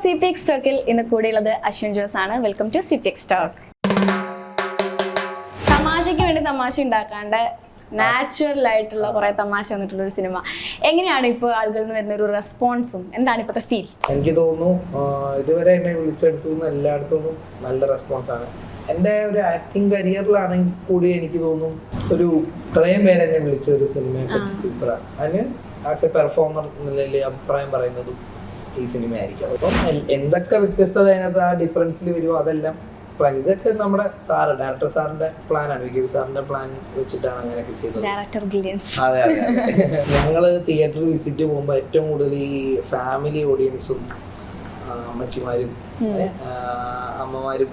CPX Talkil ഇന്ന് കൂടെയുള്ളത് അശ്വിൻ ജോസ് ആണ്. Welcome to CPX Talk. തമാശയ്ക്ക് വേണ്ടി തമാശ ഉണ്ടാക്കാണ്ട് നാച്ചുറൽ ആയിട്ടുള്ള കുറെ തമാശ വന്നിട്ടുള്ള ഒരു സിനിമ. എങ്ങനെയാണ് ഇപ്പോൾ ആളുകളിൽ നിന്ന് വരുന്ന ഒരു റെസ്പോൺസും എന്താണ് ഇപ്പോഴത്തെ ഫീൽ? എനിക്ക് തോന്നുന്നു ഇതുവരെ എന്നെ വിളിച്ചെടുത്തു എല്ലായിടത്തും നല്ല റെസ്പോൺസ് ആണ്. എൻ്റെ ഒരു ആക്ടിങ് കരിയറിലാണെങ്കിൽ കൂടി എനിക്ക് തോന്നുന്നു ഒരു ഇത്രയും പേര് എന്നെ വിളിച്ച ഒരു സിനിമയെ പറ്റി അതിന് ആസ് എ പെർഫോമർ നിലയിൽ അഭിപ്രായം പറയുന്നതും ഈ സിനിമയായിരിക്കും. അപ്പം എന്തൊക്കെ വ്യത്യസ്തത അതിനകത്ത് ആ ഡിഫറൻസിൽ വരുമോ അതെല്ലാം പ്ലാൻ. ഇതൊക്കെ നമ്മുടെ ഡയറക്ടർ സാറിന്റെ പ്ലാനാണ്, വിജയ് സാറിന്റെ പ്ലാൻ വെച്ചിട്ടാണ് അങ്ങനെയൊക്കെ ചെയ്തത്. അതെ അതെ ഞങ്ങള് തിയേറ്ററിൽ വിസിറ്റ് പോകുമ്പോൾ ഏറ്റവും കൂടുതൽ ഈ ഫാമിലി ഓഡിയൻസും അമ്മച്ചിമാരും അമ്മമാരും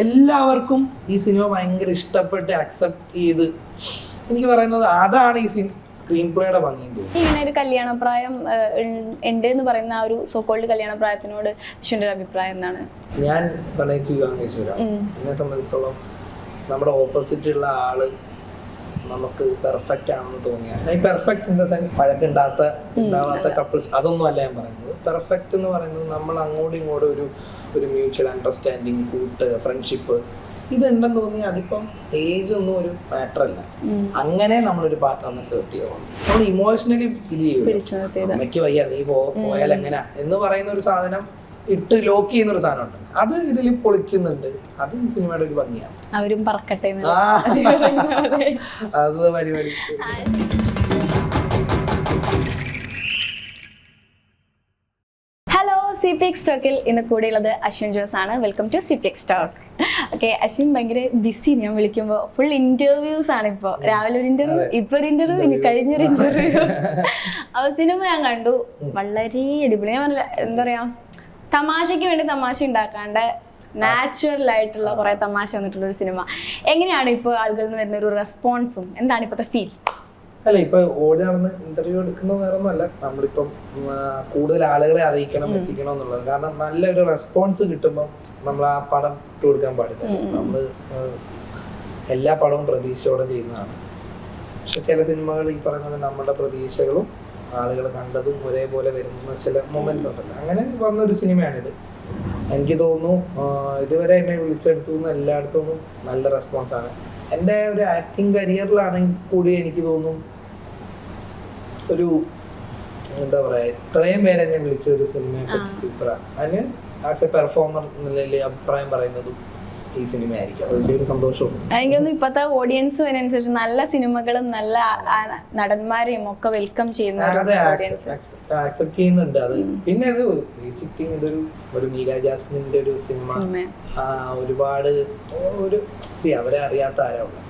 എല്ലാവർക്കും ഈ സിനിമ ഭയങ്കര ഇഷ്ടപ്പെട്ട് അക്സെപ്റ്റ് ചെയ്ത് എനിക്ക് പറയുന്നത് അതാണ് ഈ സ്ക്രീൻ പ്ലേയുടെ ഭംഗി. ഇങ്ങനെ ഒരു കല്യാണപ്രായം ഉണ്ട് എന്ന് പറയുന്ന ആ ഒരു സോക്കോൾഡ് കല്യാണപ്രായത്തിനോട് അശ്വിന്റെ അഭിപ്രായം എന്താണ്? ഞാൻ പ്രണയിച്ച് വിവാഹം കഴിച്ചവരാണ്. എന്നെ സംബന്ധിച്ചോളം നമ്മുടെ ഓപ്പോസിറ്റ് ഉള്ള ആള് നമുക്ക് പെർഫെക്റ്റ് ആണെന്ന് തോന്നിയാണ്. ഈ പെർഫെക്റ്റ് ഇൻ ദ സെൻസ് ഉണ്ടാവാത്ത കപ്പിൾസ് അതൊന്നും അല്ല ഞാൻ പറയുന്നത്. പെർഫെക്റ്റ് എന്ന് പറയുന്നത് നമ്മൾ അങ്ങോട്ടും ഇങ്ങോട്ടും ഒരു മ്യൂച്വൽ അണ്ടർസ്റ്റാൻഡിങ്, കൂട്ട്, ഫ്രണ്ട്ഷിപ്പ് ഇതുണ്ടെന്ന് തോന്നി അതിപ്പം ഏജ് ഒന്നും ഒരു മാറ്റർ അല്ല. അങ്ങനെ നമ്മളൊരു പാർട്ട്ണറിനെ സെലക്ട് ചെയ്യണം. നമ്മൾ ഇമോഷണലി ഇത് ചെയ്യും. അമ്മയ്ക്ക് വയ്യ നീ പോയാൽ എങ്ങനെയാ എന്ന് പറയുന്ന ഒരു സാധനം ഇട്ട് ലോക്ക് ചെയ്യുന്ന ഒരു സാധനം ഉണ്ട്. അത് ഇതിൽ പൊളിക്കുന്നുണ്ട്. അത് ഈ സിനിമയുടെ ഒരു ഭംഗിയാണ്. അവരും പറക്കട്ടെ അത് പരിപാടി. ഹലോ, CPX Talkil ഇന്ന് കൂടെയുള്ളത് അശ്വിൻ ജോസ് ആണ്. Welcome to CPX Talk. Okay, Ashwin ഭയങ്കര ബിസി. ഞാൻ വിളിക്കുമ്പോൾ ഫുൾ ഇന്റർവ്യൂസ് ആണ്. ഇപ്പോൾ രാവിലെ ഒരു ഇന്റർവ്യൂ, ഇപ്പൊ ഒരു ഇന്റർവ്യൂ, ഇനി കഴിഞ്ഞൊരു ഇന്റർവ്യൂ. സിനിമ ഞാൻ കണ്ടു, വളരെ അടിപൊളി. ഞാൻ പറഞ്ഞ എന്താ പറയാ, തമാശയ്ക്ക് വേണ്ടി തമാശ ഉണ്ടാക്കാണ്ട് നാച്ചുറൽ ആയിട്ടുള്ള കുറെ തമാശ വന്നിട്ടുള്ള ഒരു സിനിമ. എങ്ങനെയാണ് ഇപ്പോൾ ആളുകളിൽ നിന്ന് വരുന്ന ഒരു റെസ്പോൺസും എന്താണ് ഇപ്പോഴത്തെ ഫീൽ? അല്ല, ഇപ്പൊ ഓടി നടന്ന് ഇന്റർവ്യൂ എടുക്കുന്നത് വേറെ ഒന്നുമല്ല, നമ്മളിപ്പം കൂടുതൽ ആളുകളെ അറിയിക്കണം, എത്തിക്കണം എന്നുള്ളത്. കാരണം നല്ലൊരു റെസ്പോൺസ് കിട്ടുമ്പോൾ നമ്മൾ ആ പടം ഇട്ട് കൊടുക്കാൻ പാടില്ല. നമ്മള് എല്ലാ പടവും പ്രതീക്ഷയോടെ ചെയ്യുന്നതാണ്. പക്ഷെ ചില സിനിമകൾ ഈ പറയുന്നത് നമ്മുടെ പ്രതീക്ഷകളും ആളുകൾ കണ്ടതും ഒരേപോലെ വരുന്ന ചില മൊമെന്റ്സ് ഉണ്ടല്ലോ. അങ്ങനെ വന്നൊരു സിനിമയാണിത്. എനിക്ക് തോന്നുന്നു ഇതുവരെ എന്നെ വിളിച്ചെടുത്തു എല്ലായിടത്തും നല്ല റെസ്പോൺസ് ആണ്. എൻ്റെ ഒരു ആക്ടിങ് കരിയറിലാണെങ്കിൽ കൂടി എനിക്ക് തോന്നുന്നു ഒരു എന്താ പറയാ ഇത്രയും പേര് എന്നെ വിളിച്ച ഒരു സിനിമയെ പറ്റി അതിന് ആസ് എ പെർഫോമർ നിലയിൽ അഭിപ്രായം പറയുന്നതും ഈ സിനിമയായിരിക്കും. അതിന്റെ ഒരു സന്തോഷവും. എനിക്കൊന്നും ഇപ്പത്തെ ഓഡിയൻസും അതിനനുസരിച്ച് നല്ല സിനിമകളും നല്ല നടന്മാരെയും ഒക്കെ വെൽക്കം ചെയ്യുന്ന ആക്സെപ്റ്റ് ചെയ്യുന്നുണ്ട്. അത് പിന്നെ അത് ബേസിക് തിങ് ഒരു മീര ജാസ്മിന്റെ ഒരു സിനിമ ഒരുപാട് അവരെ അറിയാത്ത ആരാവുള്ള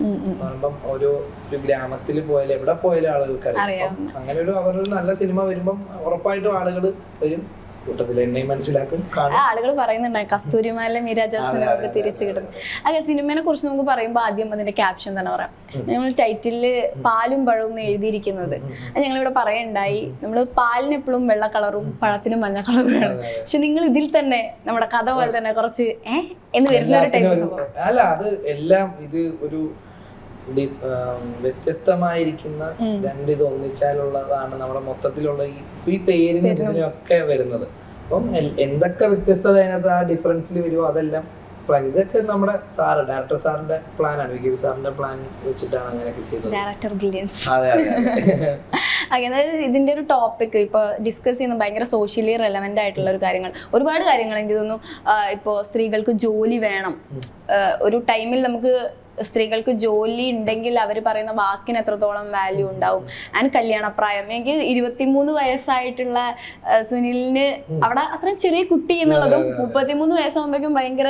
പറയുമ്പം ഒരു ഗ്രാമത്തിൽ പോയാലും എവിടെ പോയാലും ആളുകൾക്ക് അറിയാം. അങ്ങനെ അവരൊരു നല്ല സിനിമ വരുമ്പം ഉറപ്പായിട്ടും ആളുകൾ വരും. ആളുകൾ പറയുന്നുണ്ടായി കസ്തൂരിമാലിലെ മീര ജാസ്മിനൊക്കെ തിരിച്ചു കിട്ടും. അതെ, സിനിമയെ കുറിച്ച് നമുക്ക് പറയുമ്പോൾ ആദ്യം അതിന്റെ ക്യാപ്ഷൻ തന്നെ പറയാം. ഞങ്ങൾ ടൈറ്റില് പാലും പഴവും എഴുതിയിരിക്കുന്നത് ഞങ്ങളിവിടെ പറയുണ്ടായി. നമ്മള് പാലിന് എപ്പോഴും വെള്ള കളറും പഴത്തിന് മഞ്ഞ കളറുമാണ്. പക്ഷെ നിങ്ങൾ ഇതിൽ തന്നെ നമ്മുടെ കഥ പോലെ തന്നെ കുറച്ച് എന്ന് വരുന്ന ഒരു ടൈപ്പ് സംഭവം അല്ല. അത് എല്ലാം ഇത് ഒരു വ്യത്യസ്തമായിരിക്കുന്ന രണ്ടിത് ഒന്നിച്ചാലുള്ളതാണ് നമ്മുടെ മൊത്തത്തിലുള്ള ഈ പേരിന് ഇതിനൊക്കെ വരുന്നത്. അപ്പം എന്തൊക്കെ വ്യത്യസ്തത അതിനകത്ത് ആ ഡിഫറൻസിൽ വരുമോ അതെല്ലാം പ്ലാൻ. ഇതൊക്കെ നമ്മുടെ ഡയറക്ടർ സാറിന്റെ പ്ലാനാണ്, വിജയ് സാറിന്റെ പ്ലാൻ വെച്ചിട്ടാണ് അങ്ങനെയൊക്കെ ചെയ്തത്. അതെ അതെ അതായത് ഇതിന്റെ ഒരു ടോപ്പിക് ഇപ്പൊ ഡിസ്കസ് ചെയ്യുന്ന ഭയങ്കര സോഷ്യലി റെലവെന്റ് ആയിട്ടുള്ള ഒരു കാര്യങ്ങൾ, ഒരുപാട് കാര്യങ്ങൾ. എനിക്ക് തോന്നുന്നു ഇപ്പോ സ്ത്രീകൾക്ക് ജോലി വേണം. ഒരു ടൈമിൽ നമുക്ക് സ്ത്രീകൾക്ക് ജോലി ഉണ്ടെങ്കിൽ അവർ പറയുന്ന വാക്കിന് എത്രത്തോളം വാല്യൂ ഉണ്ടാവും. ആൻഡ് കല്യാണപ്രായം, എനിക്ക് 23 വയസ്സായിട്ടുള്ള സുനിലിന് അവിടെ അത്രയും ചെറിയ കുട്ടി എന്നുള്ളതും 33 വയസ്സാകുമ്പോഴേക്കും ഭയങ്കര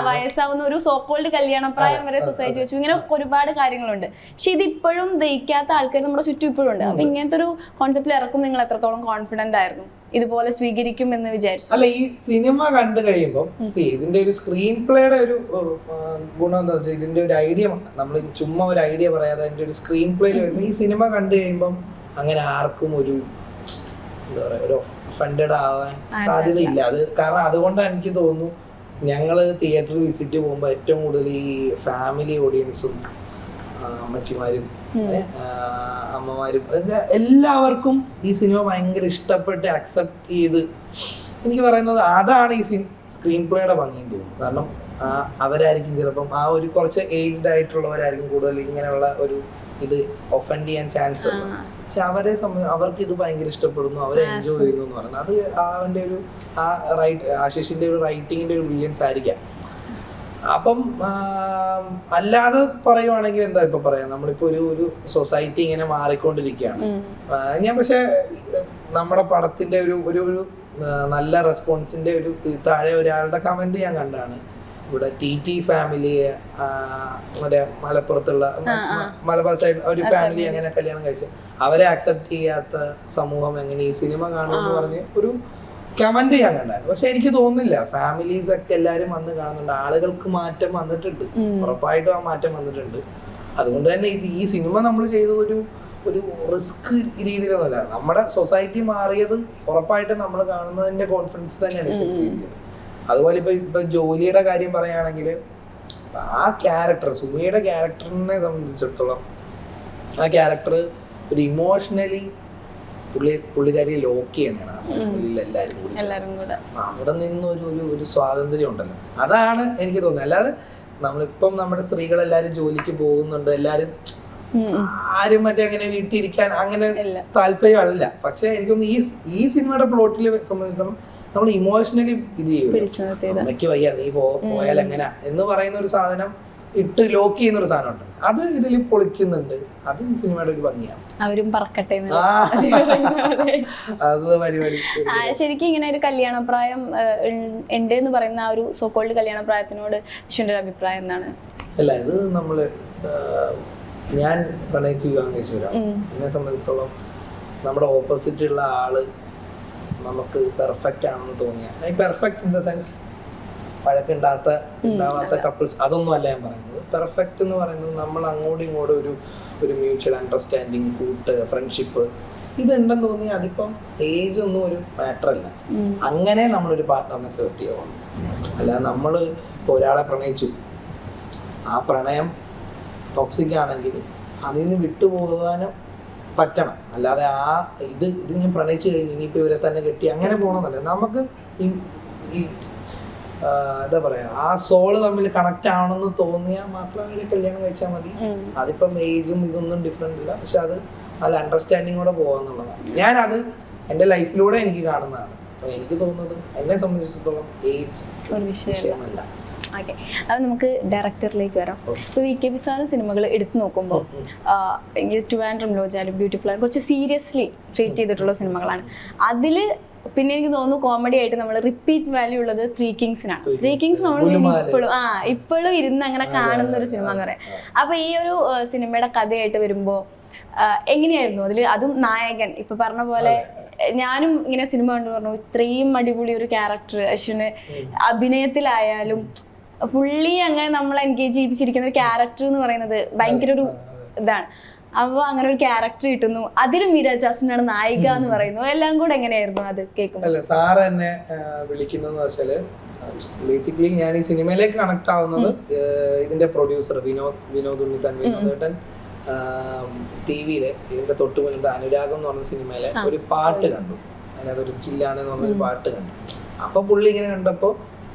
വയസ്സാവുന്ന ഒരു സോക്കോൾഡ് കല്യാണപ്രായം വരെ സൊസൈറ്റി വെച്ചു. ഇങ്ങനെ ഒരുപാട് കാര്യങ്ങളുണ്ട്. പക്ഷെ ഇതിപ്പോഴും ദഹിക്കാത്ത ആൾക്കാർ നമ്മുടെ ചുറ്റും ഇപ്പോഴും ഉണ്ട്. അപ്പൊ ഇങ്ങനത്തെ ഒരു കോൺസെപ്റ്റിൽ ഇറക്കും നിങ്ങൾ എത്രത്തോളം കോൺഫിഡന്റ് ആയിരുന്നു? ഇതുപോലെ സ്വീകരിക്കും എന്ന് വിചാരിച്ചു? അല്ല, ഈ സിനിമ കണ്ടു കഴിയുമ്പോൾ ഇതിന്റെ ഒരു സ്ക്രീൻ പ്ലേയുടെ ഒരു ഗുണം എന്താ വെച്ചാൽ ഇതിന്റെ ഒരു ഐഡിയ, നമ്മൾ ചുമ്മാ ഒരു ഐഡിയ പറയാതെ അതിന്റെ ഒരു സ്ക്രീൻ പ്ലേയിൽ വരുമ്പോൾ ഈ സിനിമ കണ്ടു കഴിയുമ്പം അങ്ങനെ ആർക്കും ഒരു എന്താ പറയാ ഒരു ഒഫൻഡഡ് ആവാൻ സാധ്യതയില്ല. അത് കാരണം അതുകൊണ്ടാണ് എനിക്ക് തോന്നുന്നു ഞങ്ങള് തിയേറ്ററിൽ വിസിറ്റ് പോകുമ്പോൾ ഏറ്റവും കൂടുതൽ ഈ ഫാമിലി ഓഡിയൻസും അമ്മച്ചിമാരും അമ്മമാരും എല്ലാവർക്കും ഈ സിനിമ ഭയങ്കര ഇഷ്ടപ്പെട്ട് അക്സെപ്റ്റ് ചെയ്ത് എനിക്ക് പറയുന്നത് അതാണ് ഈ സ്ക്രീൻ പ്ലേയുടെ ഭംഗിയും തോന്നുന്നു. കാരണം അവരായിരിക്കും ചിലപ്പം ആ ഒരു കുറച്ച് ഏജ്ഡ് ആയിട്ടുള്ളവരായിരിക്കും കൂടുതൽ ഇങ്ങനെയുള്ള ഒരു ഇത് ഒഫൻഡ് ചെയ്യാൻ ചാൻസ് ഉണ്ട്. പക്ഷെ അവരെ അവർക്ക് ഇത് ഭയങ്കര ഇഷ്ടപ്പെടുന്നു, അവർ എൻജോയ് ചെയ്യുന്നു എന്ന് പറയുന്നത് അത് അവന്റെ ഒരു ആ ആശിഷിന്റെ ഒരു റൈറ്റിങ്ങിന്റെ ഒരു ബ്രില്യൻസ് ആയിരിക്കാം. അപ്പം അല്ലാതെ പറയുവാണെങ്കിൽ എന്താ ഇപ്പൊ പറയാ, നമ്മളിപ്പോ ഒരു സൊസൈറ്റി ഇങ്ങനെ മാറിക്കൊണ്ടിരിക്കുകയാണ്. ഞാൻ പക്ഷെ നമ്മുടെ പടത്തിന്റെ ഒരു നല്ല റെസ്പോൺസിന്റെ ഒരു താഴെ ഒരാളുടെ കമന്റ് ഞാൻ കണ്ടാണ്, ഇവിടെ TT ഫാമിലി മറ്റേ മലപ്പുറത്തുള്ള മലബാർ സൈഡ് ഒരു ഫാമിലി അങ്ങനെ കല്യാണം കഴിച്ച് അവരെ അക്സെപ്റ്റ് ചെയ്യാത്ത സമൂഹം എങ്ങനെ ഈ സിനിമ കാണുമെന്ന് പറഞ്ഞ് ഒരു കമന്റ് ഞാൻ കണ്ടായിരുന്നു. പക്ഷെ എനിക്ക് തോന്നുന്നില്ല, ഫാമിലീസ് ഒക്കെ എല്ലാരും വന്ന് കാണുന്നുണ്ട്, ആളുകൾക്ക് മാറ്റം വന്നിട്ടുണ്ട്, ഉറപ്പായിട്ടും ആ മാറ്റം വന്നിട്ടുണ്ട്. അതുകൊണ്ട് തന്നെ ഈ സിനിമ നമ്മൾ ചെയ്തത് ഒരു റിസ്ക് രീതിയിലൊന്നുമല്ല. നമ്മുടെ സൊസൈറ്റി മാറിയത് ഉറപ്പായിട്ടും നമ്മൾ കാണുന്നതിന്റെ കോൺഫിഡൻസ് തന്നെയാണ്. അതുപോലെ ഇപ്പൊ ജോലിയുടെ കാര്യം പറയുകയാണെങ്കിൽ ആ ക്യാരക്ടർ സുമിയുടെ ക്യാരക്ടറിനെ സംബന്ധിച്ചിടത്തോളം ആ ക്യാരക്ടർ ഒരു ഇമോഷണലി പുള്ളിക്കാരി ലോക്ക് ചെയ്യണതാണ് എല്ലാരും കൂടെ. അവിടെ നിന്ന് ഒരു സ്വാതന്ത്ര്യം ഉണ്ടല്ലോ, അതാണ് എനിക്ക് തോന്നുന്നത്. അല്ലാതെ നമ്മളിപ്പം നമ്മുടെ സ്ത്രീകളെല്ലാരും ജോലിക്ക് പോകുന്നുണ്ട്, എല്ലാരും ആരും മറ്റേ അങ്ങനെ വീട്ടിലിരിക്കാൻ അങ്ങനെ താല്പര്യമല്ല. പക്ഷെ എനിക്കൊന്ന് ഈ സിനിമയുടെ പ്ലോട്ടിൽ സംബന്ധിച്ചിടത്തോളം നമ്മൾ ഇമോഷണലി ഇത് ചെയ്യും, അമ്മയ്ക്ക് വയ്യ നീ പോയാൽ എങ്ങനാ എന്ന് പറയുന്ന ഒരു സാധനം ഇട്ട് ലോക്ക് ചെയ്യുന്ന ഒരു സാധനം ഉണ്ട്, അത് ഇതിൽ പൊളിക്കുന്നുണ്ട്. അത് ഈ സിനിമയുടെ ഒരു ഭംഗിയാണ്. അവരും പറക്കട്ടെ അത് പരിപാടി. ശരിക്കും ഇങ്ങനെ ഒരു കല്യാണപ്രായം ഉണ്ട് എന്ന് പറയുന്ന ആ ഒരു സോക്കോൾഡ് കല്യാണപ്രായത്തിനോട് അശ്വിന്റെ അഭിപ്രായം എന്താണ്? അല്ല, ഇത് നമ്മള് ഞാൻ പ്രണയിച്ച് വിവാഹം കഴിച്ചവരാണ്. എന്നെ സംബന്ധിച്ചിടത്തോളം നമ്മുടെ ഓപ്പോസിറ്റ് ഉള്ള ആള് നമുക്ക് പെർഫെക്റ്റ് ആണെന്ന് തോന്നിയ പെർഫെക്റ്റ് ഇൻ ദ സെൻസ് ഉണ്ടാവാത്ത കപ്പിൾസ് അതൊന്നും അല്ല ഞാൻ പറയുന്നത്. പെർഫെക്റ്റ് എന്ന് പറയുന്നത് നമ്മൾ അങ്ങോട്ടും ഇങ്ങോട്ടും ഒരു മ്യൂച്വൽ അണ്ടർസ്റ്റാൻഡിങ്, കൂട്ട്, ഫ്രണ്ട്ഷിപ്പ് ഇതുണ്ടെന്ന് തോന്നി അതിപ്പം ഏജ് ഒന്നും ഒരു മാറ്റർ അല്ല. അങ്ങനെ നമ്മളൊരു പാർട്ട്ണറിനെ സെലക്ട് ചെയ്യണം. അല്ലാതെ നമ്മൾ ഇപ്പോൾ ഒരാളെ പ്രണയിച്ചു, ആ പ്രണയം ടോക്സിക് ആണെങ്കിൽ അതിൽ നിന്ന് വിട്ടുപോകാനും പറ്റണം. അല്ലാതെ ഇത് ഞാൻ പ്രണയിച്ചു കഴിഞ്ഞു ഇനിയിപ്പോൾ ഇവരെ തന്നെ കെട്ടി അങ്ങനെ പോകണമെന്നല്ല. നമുക്ക് ഈ എന്താ പറയാ, ആ സോള് തമ്മിൽ കണക്ട് ആവണമെന്ന് തോന്നിയാൽ മാത്രം അങ്ങനെ കല്യാണം കഴിച്ചാൽ മതി. അതിപ്പം ഏജും ഇതൊന്നും ഡിഫറെന്റ് ഇല്ല, പക്ഷെ അത് നല്ല അണ്ടർസ്റ്റാൻഡിങ്ങോടെ പോകാന്നുള്ളതാണ്. ഞാനത് എൻ്റെ ലൈഫിലൂടെ എനിക്ക് കാണുന്നതാണ്. അപ്പൊ എനിക്ക് തോന്നുന്നത് എന്നെ സംബന്ധിച്ചിടത്തോളം ഏജ് ഒരു വിഷയമല്ല. ഓക്കെ, അത് നമുക്ക് ഡയറക്ടറിലേക്ക് വരാം. ഇപ്പൊ VKP സാറ് സിനിമകൾ എടുത്തു നോക്കുമ്പോൾ ട്രിവാൻഡ്രം ലോഡ്ജാലും ബ്യൂട്ടിഫുൾ ആയാലും കുറച്ച് സീരിയസ്ലി ട്രീറ്റ് ചെയ്തിട്ടുള്ള സിനിമകളാണ്. അതില് പിന്നെ എനിക്ക് തോന്നുന്നു കോമഡി ആയിട്ട് നമ്മൾ റിപ്പീറ്റ് വാല്യൂ ഉള്ളത് ത്രീ കിങ്സിനാണ്. ത്രീ കിങ്സ് നമ്മൾ ഇപ്പോഴും ഇരുന്ന് അങ്ങനെ കാണുന്ന ഒരു സിനിമ എന്ന് പറയാം. അപ്പൊ ഈ ഒരു സിനിമയുടെ കഥയായിട്ട് വരുമ്പോ എങ്ങനെയായിരുന്നു അതിൽ? അതും നായകൻ ഇപ്പൊ പറഞ്ഞ പോലെ ഞാനും ഇങ്ങനെ സിനിമ കണ്ടു പറഞ്ഞു, ഇത്രയും അടിപൊളി ഒരു ക്യാരക്ടർ അശ്വിന് അഭിനയത്തിലായാലും ഫുള്ളി അങ്ങനെ നമ്മളെ എൻഗേജ് ചെയ്യിപ്പിച്ചിരിക്കുന്ന ഒരു ക്യാരക്ടർ എന്ന് പറയുന്നത് ഭയങ്കര ഒരു ഇതാണ്. അപ്പൊ അങ്ങനെ ഒരു ക്യാരക്ടർ കിട്ടുന്നു, അതിലും മീര ജാസ്മിനാണ് നായിക എന്ന് പറയുന്നു. എല്ലാം കൂടെ എങ്ങനെയായിരുന്നു അത് കേൾക്കുമ്പോൾ? അല്ല, സാറ് എന്നെ വിളിക്കുന്നതെന്ന് വെച്ചാല് ബേസിക്കലി ഞാൻ ഈ സിനിമയിലേക്ക് കണക്ട് ആവുന്നത് ഇതിന്റെ പ്രൊഡ്യൂസർ വിനോദ് ഉണ്ണിത്താൻ വിനോദേട്ടൻ TV-യിലെ ഇതിന്റെ തൊട്ട് മുന്നത്തെ അനുരാഗം എന്ന് പറഞ്ഞ സിനിമയിലെ ഒരു പാട്ട് കണ്ടു. അതിനകത്ത് ഒരു ചില്ലാണെന്ന് പറഞ്ഞൊരു പാട്ട് കണ്ടു. അപ്പൊ പുള്ളി ഇങ്ങനെ കണ്ടപ്പോ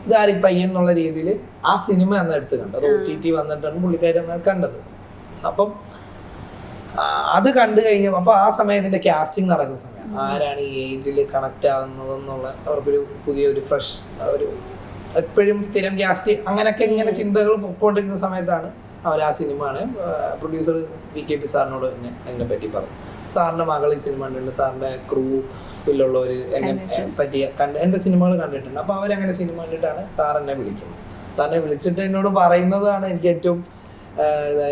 ഇതാരി പയ്യൻ എന്നുള്ള രീതിയിൽ ആ സിനിമ അന്ന് എടുത്ത് കണ്ടത്. OTT വന്നിട്ടാണ് പുള്ളിക്കാരി കണ്ടത്. അപ്പം അത് കണ്ടു കഴിഞ്ഞു. അപ്പൊ ആ സമയം ഇതിന്റെ കാസ്റ്റിംഗ് നടക്കുന്ന സമയം, ആരാണ് ഈ ഏജിൽ കണക്ട് ആകുന്നതെന്നുള്ള അവർക്കൊരു പുതിയൊരു ഫ്രഷ് ഒരു എപ്പോഴും സ്ഥിരം കാസ്റ്റ് അങ്ങനെയൊക്കെ ഇങ്ങനെ ചിന്തകൾ പൊക്കോണ്ടിരിക്കുന്ന സമയത്താണ് അവർ ആ സിനിമയാണ് പ്രൊഡ്യൂസർ VKP സാറിനോട് എന്നെ പറ്റി പറഞ്ഞു. സാറിന്റെ മകൾ ഈ സിനിമ കണ്ടിട്ടുണ്ട്, സാറിന്റെ ക്രൂവിലുള്ളവർ എന്നെ പറ്റി എന്റെ സിനിമകൾ കണ്ടിട്ടുണ്ട്. അപ്പൊ അവരങ്ങനെ സിനിമ കണ്ടിട്ടാണ് സാർ എന്നെ വിളിക്കുന്നത്. സാറിനെ വിളിച്ചിട്ട് എന്നോട് പറയുന്നതാണ് എനിക്ക് ഏറ്റവും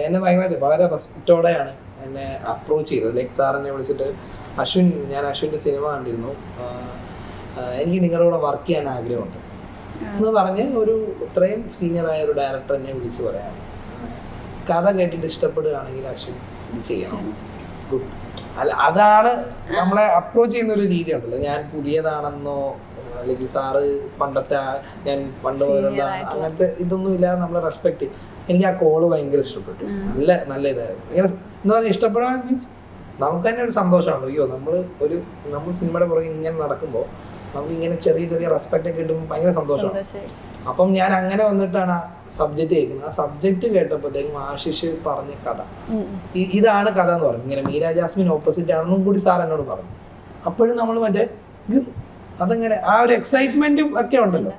എന്നെ വളരെ റെസ്പെക്റ്റോടെയാണ് എന്നെ അപ്രോച്ച് ചെയ്തത്. ലൈക്ക് സാർ എന്നെ വിളിച്ചിട്ട്, ഞാൻ അശ്വിന്റെ സിനിമ കണ്ടിരുന്നു, എനിക്ക് നിങ്ങളുടെ കൂടെ വർക്ക് ചെയ്യാൻ ആഗ്രഹമുണ്ട് എന്ന് പറഞ്ഞ് ഒരു ഇത്രയും സീനിയറായ ഒരു ഡയറക്ടർ എന്നെ വിളിച്ച് പറയാം, കഥ കേട്ടിട്ട് ഇഷ്ടപ്പെടുകയാണെങ്കിൽ അശ്വിൻ ഇത് ചെയ്യണം. ഗുഡ്. അല്ല, അതാണ് നമ്മളെ അപ്രോച്ച് ചെയ്യുന്ന ഒരു രീതി ഉണ്ടല്ലോ. ഞാൻ പുതിയതാണെന്നോ അല്ലെങ്കിൽ സാറ് പണ്ടത്തെ ഞാൻ പണ്ട് മുതലുള്ള അങ്ങനത്തെ ഇതൊന്നും ഇല്ലാതെ നമ്മളെ റെസ്പെക്ട്. എനിക്ക് ആ കോള് ഭയങ്കര ഇഷ്ടപ്പെട്ടു. നല്ല ഇതായിരുന്നു. ഇങ്ങനെ എന്താ പറയുക, ഇഷ്ടപ്പെടാൻ മീൻസ് നമുക്ക് തന്നെ ഒരു സന്തോഷമാണ്. അയ്യോ നമ്മൾ സിനിമയുടെ പുറകെ ഇങ്ങനെ നടക്കുമ്പോൾ നമുക്ക് ഇങ്ങനെ ചെറിയ ചെറിയ റെസ്പെക്ട് ഒക്കെ കിട്ടുമ്പോൾ ഭയങ്കര സന്തോഷമാണ്. അപ്പം ഞാൻ അങ്ങനെ വന്നിട്ടാണ് ആ സബ്ജക്ട് കേൾക്കുന്നത്. ആ സബ്ജക്ട് കേട്ടപ്പോഴത്തേക്കും ആശിഷ് പറഞ്ഞ കഥ ഇതാണ് കഥ എന്ന് പറഞ്ഞു. ഇങ്ങനെ മീര ജാസ്മിൻ ഓപ്പോസിറ്റ് ആണെന്നും കൂടി സാർ എന്നോട് പറഞ്ഞു. അപ്പോഴും നമ്മൾ മറ്റേ അതങ്ങനെ ആ ഒരു എക്സൈറ്റ്മെന്റും ഒക്കെ ഉണ്ടല്ലോ.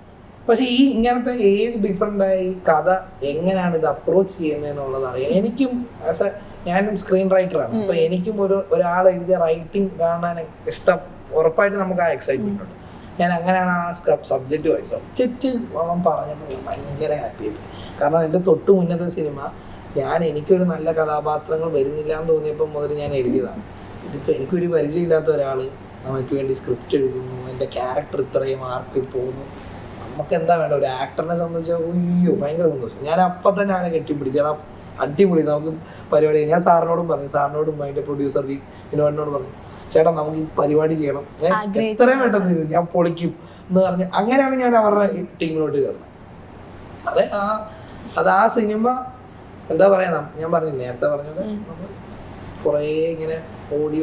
പക്ഷെ ഈ ഇങ്ങനത്തെ ഏജ് ഡിഫറെന്റ് ആയ ഈ കഥ എങ്ങനെയാണ് ഇത് അപ്രോച്ച് ചെയ്യുന്നതെന്നുള്ളത് അറിയാം. എനിക്കും ഞാനും സ്ക്രീൻ റൈറ്ററാണ്. അപ്പൊ എനിക്കും ഒരാൾ എഴുതിയ റൈറ്റിംഗ് കാണാൻ ഇഷ്ടം. ഉറപ്പായിട്ട് നമുക്ക് ആ എക്സൈറ്റ്മെന്റ് ഉണ്ട്. ഞാൻ അങ്ങനെയാണ് ആ സബ്ജക്റ്റ് വായിച്ചത്. സബ്ജക്റ്റ് അവൻ പറഞ്ഞപ്പോൾ ഭയങ്കര ഹാപ്പി ആയിട്ട്. കാരണം എൻ്റെ തൊട്ട് മുന്നത്തെ സിനിമ എനിക്കൊരു നല്ല കഥാപാത്രങ്ങൾ വരുന്നില്ല എന്ന് തോന്നിയപ്പോൾ മുതൽ ഞാൻ എഴുതിയതാണ്. ഇതിപ്പോൾ എനിക്കൊരു പരിചയമില്ലാത്ത ഒരാൾ നമുക്ക് വേണ്ടി സ്ക്രിപ്റ്റ് എഴുതുന്നു, എൻ്റെ ക്യാരക്ടർ ഇത്രയും ആർക്കിൽ പോകുന്നു. നമുക്ക് എന്താ വേണ്ട, ഒരു ആക്ടറിനെ സംബന്ധിച്ച് അയ്യോ ഭയങ്കര സന്തോഷം. ഞാൻ അപ്പം തന്നെ അവനെ കെട്ടിപ്പിടിച്ചാൽ അടിപൊളി നമുക്ക് പരിപാടി. ഞാൻ സാറിനോടും അതിൻ്റെ പ്രൊഡ്യൂസർ വിനോദിനോട് പറഞ്ഞു, ചേട്ടാ നമുക്ക് ഈ പരിപാടി ചെയ്യണം, എത്രയും പെട്ടെന്ന് ഞാൻ പൊളിക്കും എന്ന് പറഞ്ഞ് അങ്ങനെയാണ് ഞാൻ അവരുടെ ടീമിലോട്ട് കയറുന്നത്. അത് ആ സിനിമ എന്താ പറയാ, ഞാൻ പറഞ്ഞു നേരത്തെ പറഞ്ഞത് നമ്മൾ കുറേ ഇങ്ങനെ ഓടി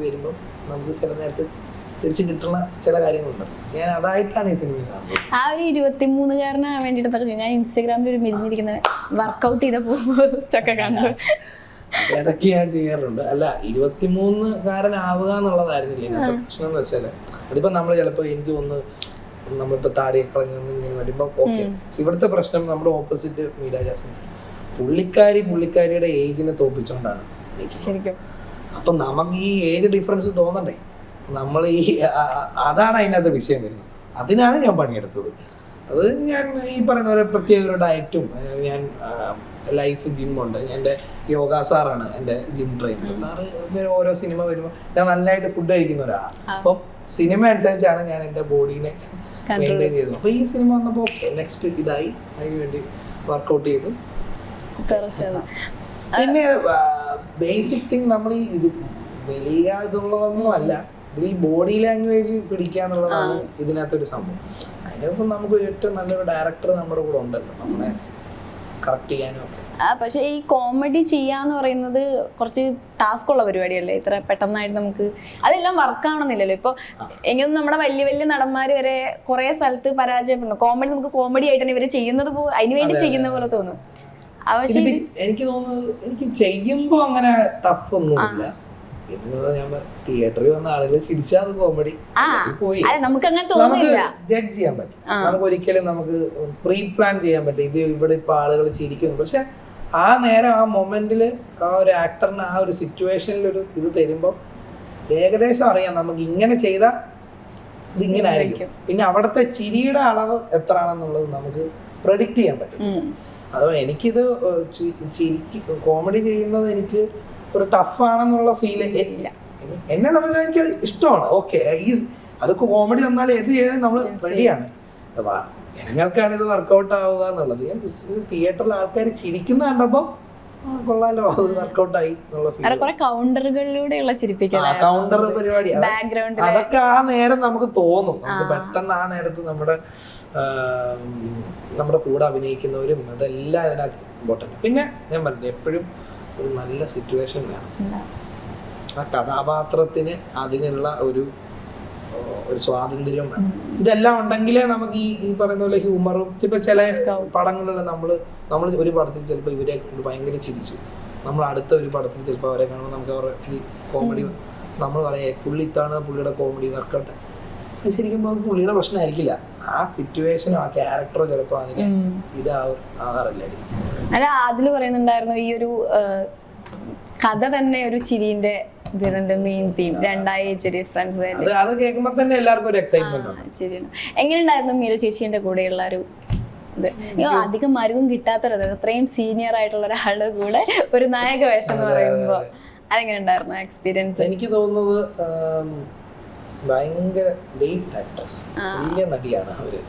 വരുമ്പോൾ നമുക്ക് ചില നേരത്ത് തിരിച്ചു കിട്ടുന്ന ചില കാര്യങ്ങളുണ്ട്. ഞാൻ അതായിട്ടാണ് ഈ സിനിമ കാണുന്നത്. ആ ഒരു 23-കാരനാണ് വേണ്ടിയിട്ടൊക്കെ ഞാൻ ഇൻസ്റ്റാഗ്രാമിൽ ഒരു മെലിഞ്ഞിരിക്കുന്ന വർക്കൗട്ട് ചെയ്ത പോസ്റ്റൊക്കെ കണ്ടു. ഇടയ്ക്ക് ഞാൻ ചെയ്യാറുണ്ട്. അല്ല 23-കാരനാവുക എന്നുള്ളതായിരുന്നില്ല ഇതിനകത്ത് പ്രശ്നം എന്ന് വെച്ചാല്, അതിപ്പോ നമ്മൾ ചിലപ്പോ എനിക്ക് ഒന്ന് നമ്മളിപ്പോ താടിയൊക്കെ കളഞ്ഞൊന്നും ഇങ്ങനെ വരുമ്പോ ഓക്കെ. ഇവിടുത്തെ പ്രശ്നം നമ്മുടെ ഓപ്പോസിറ്റ് മീര ജാസ്മിൻ പുള്ളിക്കാരിയുടെ ഏജിനെ തോപ്പിച്ചോണ്ടാണ് ശരിക്കും. അപ്പൊ നമുക്ക് ഈ ഏജ് ഡിഫറൻസ് തോന്നണ്ടേ, നമ്മൾ അതാണ് അതിനകത്ത് വിഷയം വരുന്നത്. അതിനാണ് ഞാൻ പണിയെടുത്തത്. അത് ഞാൻ ഈ പറയുന്ന പോലെ പ്രത്യേക ഒരു ഡയറ്റും, ഞാൻ ലൈഫ് ജിമ്മുണ്ട്. എൻ്റെ യോഗ സാറാണ് എൻ്റെ ജിം ട്രെയിനർ. സാറ് ഓരോ സിനിമ വരുമ്പോൾ ഞാൻ നല്ലതായിട്ട് ഫുഡ് കഴിക്കുന്ന ഒരാളാണ്. അപ്പം സിനിമ അനുസരിച്ചാണ് ഞാൻ എൻ്റെ ബോഡീനെ മെയിൻറ്റെയിൻ ചെയ്തത്. അപ്പോൾ ഈ സിനിമ വന്നപ്പോൾ നെക്സ്റ്റ് ഇതായി, അതിന് വേണ്ടി വർക്കൗട്ട് ചെയ്തു. പിന്നെ ബേസിക് തിങ് നമ്മൾ ഈ ഇത് വലിയ ഇതുള്ളതൊന്നും അല്ല, ഇതിൽ ഈ ബോഡി ലാംഗ്വേജ് പിടിക്കുക എന്നുള്ളതാണ് ഇതിനകത്തൊരു സംഭവം. അതിനൊപ്പം നമുക്ക് ഏറ്റവും നല്ലൊരു ഡയറക്ടർ നമ്മുടെ കൂടെ ഉണ്ടല്ലോ, നമ്മളെ കറക്റ്റ് ചെയ്യാനും ഒക്കെ. പക്ഷെ ഈ കോമഡി ചെയ്യാന്ന് പറയുന്നത് കുറച്ച് ടാസ്ക് ഉള്ള പരിപാടിയല്ലേ. ഇത്ര പെട്ടെന്നായിട്ട് നമുക്ക് അതെല്ലാം വർക്കാവണമെന്നില്ലല്ലോ. ഇപ്പൊ എങ്കിലും നമ്മുടെ വലിയ വലിയ നടന്മാര് വരെ കുറെ സ്ഥലത്ത് പരാജയപ്പെടുന്നു. കോമഡി നമുക്ക് കോമഡി ആയിട്ട് തന്നെ ഇവര് ചെയ്യുന്നത് അതിനു വേണ്ടി ചെയ്യുന്ന പോലെ തോന്നും. എനിക്ക് തോന്നുന്നത് എനിക്ക് ചെയ്യുമ്പോ അങ്ങനെ ടഫ് ഒന്നുമില്ല. തിയേറ്ററിൽ വന്ന ആളുകൾ ചിരിച്ചാൽ അത് കോമഡി പോയി, നമുക്ക് ജഡ്ജ് ചെയ്യാൻ പറ്റും. നമുക്ക് ഒരിക്കലും നമുക്ക് പ്രീ പ്ലാൻ ചെയ്യാൻ പറ്റില്ല ഇത് ഇവിടെ ഇപ്പൊ ആളുകൾ ചിരിക്കുന്നു. പക്ഷെ ആ നേരം ആ മൊമെന്റില് ആ ഒരു ആക്ടറിന് ആ ഒരു സിറ്റുവേഷനിൽ ഒരു ഇത് തരുമ്പോൾ ഏകദേശം അറിയാം നമുക്ക് ഇങ്ങനെ ചെയ്താൽ ഇതിങ്ങനെ ആയിരിക്കും. പിന്നെ അവിടുത്തെ ചിരിയുടെ അളവ് എത്രയാണെന്നുള്ളത് നമുക്ക് പ്രെഡിക്റ്റ് ചെയ്യാൻ പറ്റും. അഥവാ എനിക്കിത് കോമഡി ചെയ്യുന്നത് എനിക്ക് ഒരു ടഫാണെന്നുള്ള ഫീൽ എന്നെ സംബന്ധിച്ചാൽ എനിക്ക് ഇഷ്ടമാണ്. ഓക്കെ, അതൊക്കെ കോമഡി തന്നാൽ ഏത് ചെയ്താൽ നമ്മൾ റെഡിയാണ്. ഞങ്ങൾക്കാണ് ഇത് വർക്കൗട്ട് ആവുക എന്നുള്ളത്. ഞാൻ തിയേറ്ററിൽ ആൾക്കാർ ചിരിക്കുന്ന കണ്ടപ്പോൾ കൊള്ളാലോ, അത് വർക്കൗട്ടായി എന്നുള്ള ഫീൽ. കൗണ്ടറുകളിലൂടെയുള്ള കൗണ്ടർ പരിപാടി അതൊക്കെ ആ നേരം നമുക്ക് തോന്നും. നമുക്ക് പെട്ടെന്ന് ആ നേരത്ത് നമ്മുടെ കൂടെ അഭിനയിക്കുന്നവരും അതെല്ലാം അതിനകത്ത് ഇമ്പോർട്ടൻറ്റ്. പിന്നെ ഞാൻ പറഞ്ഞു എപ്പോഴും ഒരു നല്ല സിറ്റുവേഷൻ വേണം. ആ കഥാപാത്രത്തിന് അതിനുള്ള ഒരു സ്വാതന്ത്ര്യം വേണം. ഇതെല്ലാം ഉണ്ടെങ്കിലേ നമുക്ക് ഈ പറയുന്ന പോലെ ഹ്യൂമറും ഇപ്പൊ ചില പടങ്ങളിൽ നമ്മൾ ഒരു പടത്തിൽ ചിലപ്പോൾ ഇവരെ കൊണ്ട് ഭയങ്കര ചിരിച്ചു, നമ്മൾ അടുത്ത ഒരു പടത്തിൽ ചിലപ്പോൾ അവരെ കാണുമ്പോൾ നമുക്ക് അവരുടെ ഈ കോമഡി നമ്മൾ പറയാം പുള്ളി ഇത്താണ് പുള്ളിയുടെ കോമഡി വർക്കൗട്ട്. ശരിക്കും പുള്ളിയുടെ പ്രശ്നമായിരിക്കില്ല, ആ സിറ്റുവേഷനോ ആ ക്യാരക്ടറോ ചിലപ്പോൾ അതിന് ഇതാകാറില്ലായിരിക്കും. അല്ല, അതില് പറയുന്നുണ്ടായിരുന്നു ഈ ഒരു കഥ തന്നെ ഒരു ചിരിന്റെ മെയിൻ തീം, രണ്ടായ ഡിഫറൻസ്. അത് കേൾക്കുമ്പോ തന്നെ എല്ലാവർക്കും ഒരു എക്സൈറ്റ്മെന്റ് ആണ്. ശരിയാണ്. എങ്ങനെയുണ്ടായിരുന്നു മീര ചേച്ചിന്റെ കൂടെയുള്ള ഒരു ഇത്? അധികം മരുവും കിട്ടാത്തൊരു അത്രയും സീനിയർ ആയിട്ടുള്ള ഒരാളുടെ കൂടെ ഒരു നായക വേഷം എന്ന് പറയുമ്പോ അതെങ്ങനെ ഉണ്ടായിരുന്നു എക്സ്പീരിയൻസ്? എനിക്ക് തോന്നുന്നത് ഭയങ്കര ഗ്രേറ്റ് ആക്ട്രസ്, വലിയ നടിയാണ് അവര്.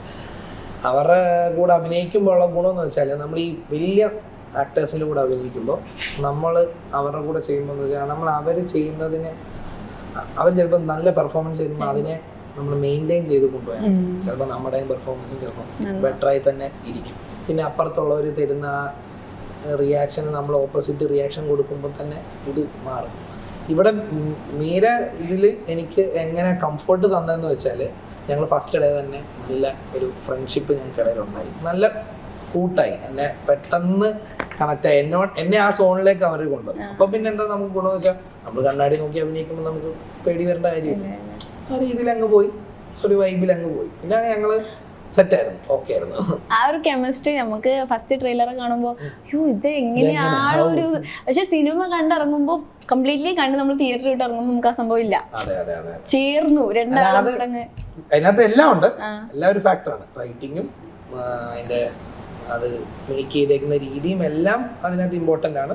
അവരുടെ കൂടെ അഭിനയിക്കുമ്പോൾ ഉള്ള ഗുണമെന്ന് വെച്ചാൽ നമ്മൾ ഈ വലിയ ആക്ടേഴ്സിൻ്റെ കൂടെ അഭിനയിക്കുമ്പോൾ നമ്മൾ അവരുടെ കൂടെ ചെയ്യുമ്പോൾ എന്ന് വെച്ചാൽ നമ്മൾ അവർ ചെയ്യുന്നതിന് അവർ ചിലപ്പോൾ നല്ല പെർഫോമൻസ് ചെയ്യുമ്പോൾ അതിനെ നമ്മൾ മെയിൻറ്റെയിൻ ചെയ്ത് കൊണ്ടുപോയാൽ ചിലപ്പോൾ നമ്മുടെ പെർഫോമൻസും ചിലപ്പോൾ ബെറ്ററായി തന്നെ ഇരിക്കും. പിന്നെ അപ്പുറത്തുള്ളവർ തരുന്ന റിയാക്ഷൻ നമ്മൾ ഓപ്പോസിറ്റ് റിയാക്ഷൻ കൊടുക്കുമ്പോൾ തന്നെ ഇത് മാറും. ഇവിടെ മീര ഇതില് എനിക്ക് എങ്ങനെ കംഫർട്ട് തന്നതെന്ന് വെച്ചാൽ ഞങ്ങൾ ഫസ്റ്റ് ഡേ തന്നെ നല്ല ഒരു ഫ്രണ്ട്ഷിപ്പ് ഞങ്ങൾക്ക് ഇടയിലുണ്ടായി, നല്ല കൂട്ടായി, എന്നെ പെട്ടെന്ന് കണക്ട് ആയി, എന്നെ ആ സോണിലേക്ക് അവർ കൊണ്ടുവന്നു. അപ്പൊ പിന്നെ എന്താ നമുക്ക് ഗുണമെന്ന് വെച്ചാൽ നമ്മൾ കണ്ണാടി നോക്കി അഭിനയിക്കുമ്പോൾ നമുക്ക് പേടി വരേണ്ട കാര്യമില്ല, ആ രീതിയിൽ അങ്ങ് പോയി, ഒരു വൈബിൽ അങ്ങ് പോയി. പിന്നെ ഞങ്ങള് സെറ്റ് ആയിരുന്നു, ഓക്കെ ആയിരുന്നു. ആ ഒരു കെമിസ്ട്രി നമുക്ക് ഫസ്റ്റ് ട്രെയിലർ കാണുമ്പോൾ അയ്യോ ഇത് എങ്ങനെയാണ് ഒരു, പക്ഷെ സിനിമ കണ്ടിറങ്ങുമ്പോ കംപ്ലീറ്റ്ലി കണ്ട് നമ്മൾ തിയേറ്ററിൽ വിട്ട് ഇറങ്ങുമ്പോൾ നമുക്ക് ആ സംഭവം ഇല്ല, ചേർന്നു രണ്ടാമത്. അതിനകത്ത് എല്ലാം ഉണ്ട്, എല്ലാം ഒരു ഫാക്ടറാണ്. റൈറ്റിങ്ങും അതിന്റെ അത് മേക്ക് ചെയ്തേക്കുന്ന രീതിയും എല്ലാം അതിനകത്ത് ഇമ്പോർട്ടന്റ് ആണ്.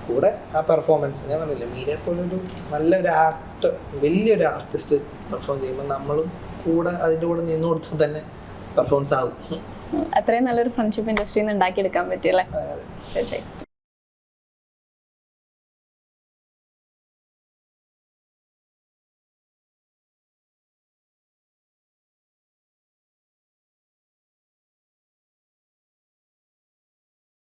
കൂടെ ആ പെർഫോമൻസ്, ഞാൻ പറഞ്ഞില്ല മീരയെ പോലൊരു നല്ലൊരു ആക്ടർ, വലിയൊരു ആർട്ടിസ്റ്റ് പെർഫോം ചെയ്യുമ്പോൾ നമ്മളും കൂടെ അതിന്റെ കൂടെ നിന്ന് കൊടുത്താൽ തന്നെ പെർഫോമൻസ് ആകും. അത്രയും നല്ലൊരു ഫ്രണ്ട്ഷിപ്പ് ഇൻഡസ്ട്രിയിൽ നിന്ന് ഉണ്ടാക്കിയെടുക്കാൻ പറ്റിയല്ലേ? തീർച്ചയായും.